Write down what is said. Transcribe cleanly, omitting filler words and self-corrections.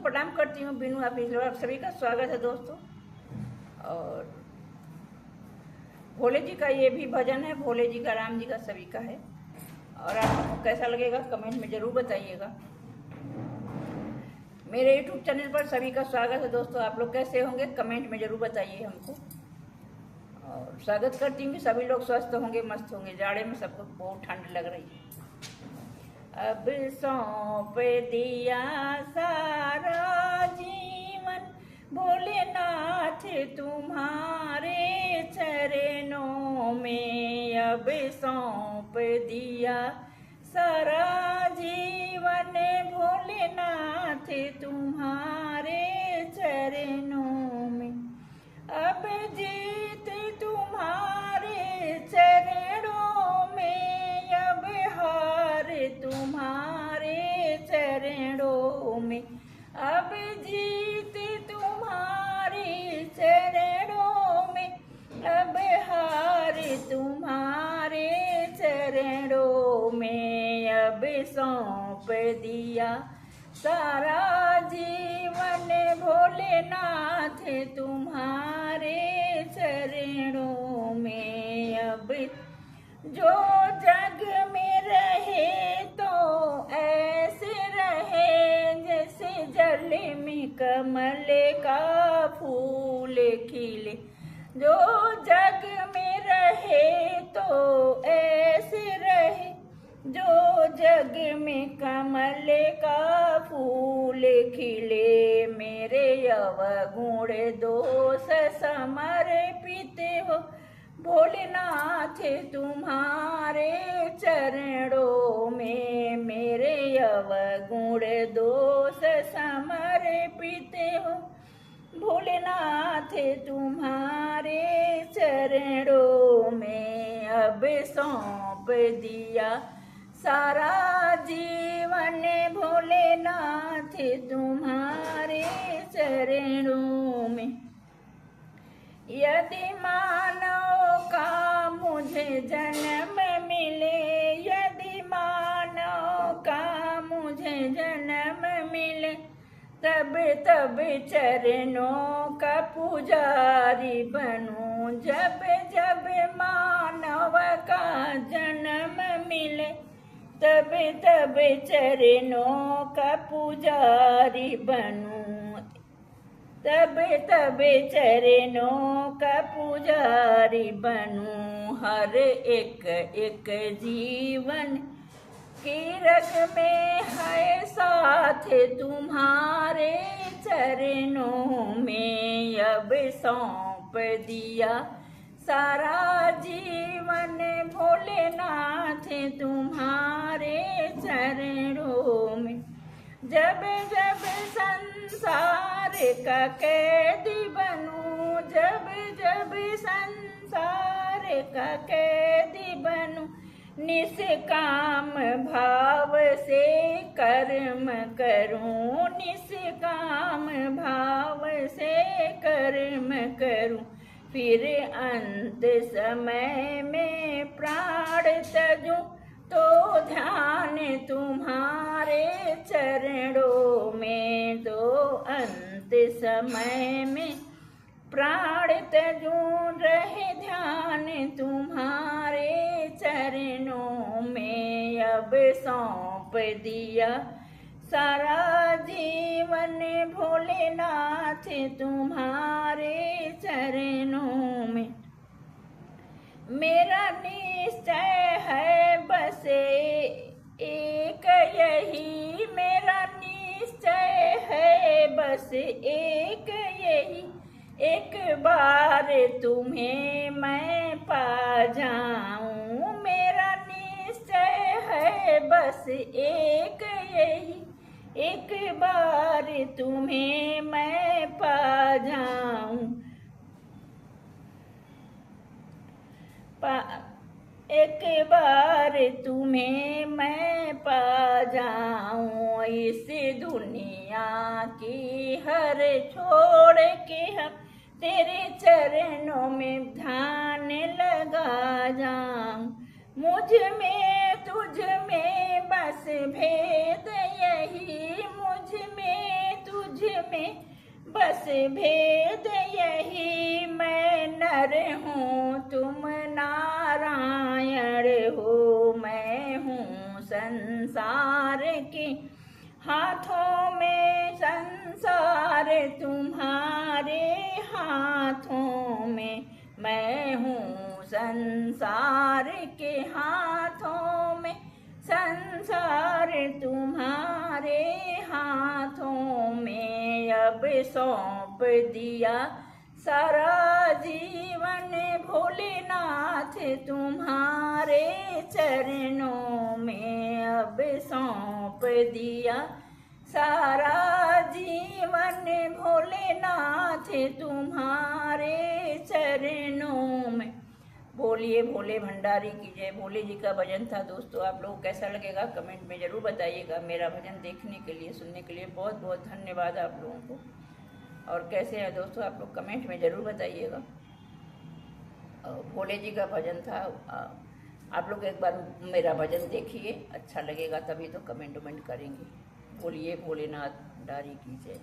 प्रणाम करती हूँ। बिनू आप सभी का स्वागत है दोस्तों। और भोले जी का ये भी भजन है, भोले जी का, राम जी का, सभी का है। और आपको कैसा लगेगा कमेंट में ज़रूर बताइएगा। मेरे यूट्यूब चैनल पर सभी का स्वागत है दोस्तों। आप लोग कैसे होंगे कमेंट में ज़रूर बताइए हमको। और स्वागत करती हूँ कि सभी लोग स्वस्थ होंगे, मस्त होंगे। जाड़े में सबको बहुत ठंड लग रही है। अब सौंप दिया सारा जीवन भोलेनाथ तुम्हारे चरणों में। अब सौंप दिया सारा जीवन भोलेनाथ तुम्हारे चरणों में। अब जीत तुम्हारे चरणों में, अब हार तुम्हारे चरणों में। अब जीत तुम्हारे चरणों में, अब हार तुम्हारे चरणों में। अब सौंप दिया सारा जीवन भोलेनाथ तुम्हारे चरणों में। अब जो जग में रहे तो ऐसे रहे जैसे जल में कमल का फूल खिले। जो जग में रहे तो ऐसे रहे जो जग में कमल का फूल खिले। मेरे अवगुण दोष समर्पित हो भोलेनाथ तुम्हारे चरणों में। मेरे अवगुण दोष समर्पित हो भोलेनाथ तुम्हारे चरणों में। अब सौंप दिया सारा जीवन भोलेनाथ तुम्हारे चरणों में। यदि मानव का मुझे जन्म मिले, यदि मानव का मुझे जन्म मिले, तब तब चरणों का पुजारी बनूं। जब जब मानव का जन्म मिले, तब तब चरणों का पुजारी बनूं। तब तब चरणों का पुजारी बनूं। हर एक एक जीवन की रग में है साथ तुम्हारे चरणों में। अब सौंप दिया सारा जीवन भोलेनाथ तुम्हारे चरणों में। जब जब संसार का कैदी बनूं, जब जब संसार का कैदी बनूं, निष्काम भाव से कर्म करूं, निष्काम भाव से कर्म करूं। फिर अंत समय में प्राण त्यजूं तो ध्यान तुम्हारे चरणों में। तो अंत समय में प्राण त्यजूं रहे ध्यान तुम्हारे चरणों में। अब सौंप दिया सारा जीवन भोलेनाथ तुम्हारे चरणों में। मेरा निश्चय है बस एक यही, मेरा निश्चय है बस एक यही, एक बार तुम्हें मैं पा जाऊं। मेरा निश्चय है बस एक यही, एक बार तुम्हें मैं पा जाऊं। एक बार तुम्हें मैं पा जाऊं। इस दुनिया की हर छोड़ के हम तेरे चरणों में ध्यान लगा जाऊं। मुझ में तुझ में बस भेद यही, मुझ में तुझ बस भेद यही मैं नर हूँ तुम नारायण हो, मैं हूँ संसार के हाथों में, संसार तुम्हारे हाथों में, मैं हूँ संसार के हाथों में, संसार तुम्हारे हाथों में। अब सौंप दिया सारा जीवन भोलेनाथ तुम्हारे चरणों में, अब सौंप दिया सारा जीवन भोलेनाथ तुम्हारे चरणों में। बोलिए भोले भंडारी की जय। भोले जी का भजन था दोस्तों। आप लोग कैसा लगेगा कमेंट में ज़रूर बताइएगा। मेरा भजन देखने के लिए, सुनने के लिए बहुत बहुत धन्यवाद आप लोगों को। और कैसे हैं दोस्तों आप लोग कमेंट में ज़रूर बताइएगा। भोले जी का भजन था। आप लोग एक बार मेरा भजन देखिए, अच्छा लगेगा तभी तो कमेंट करेंगे। बोलिए भोलेनाथ भंडारी की जय।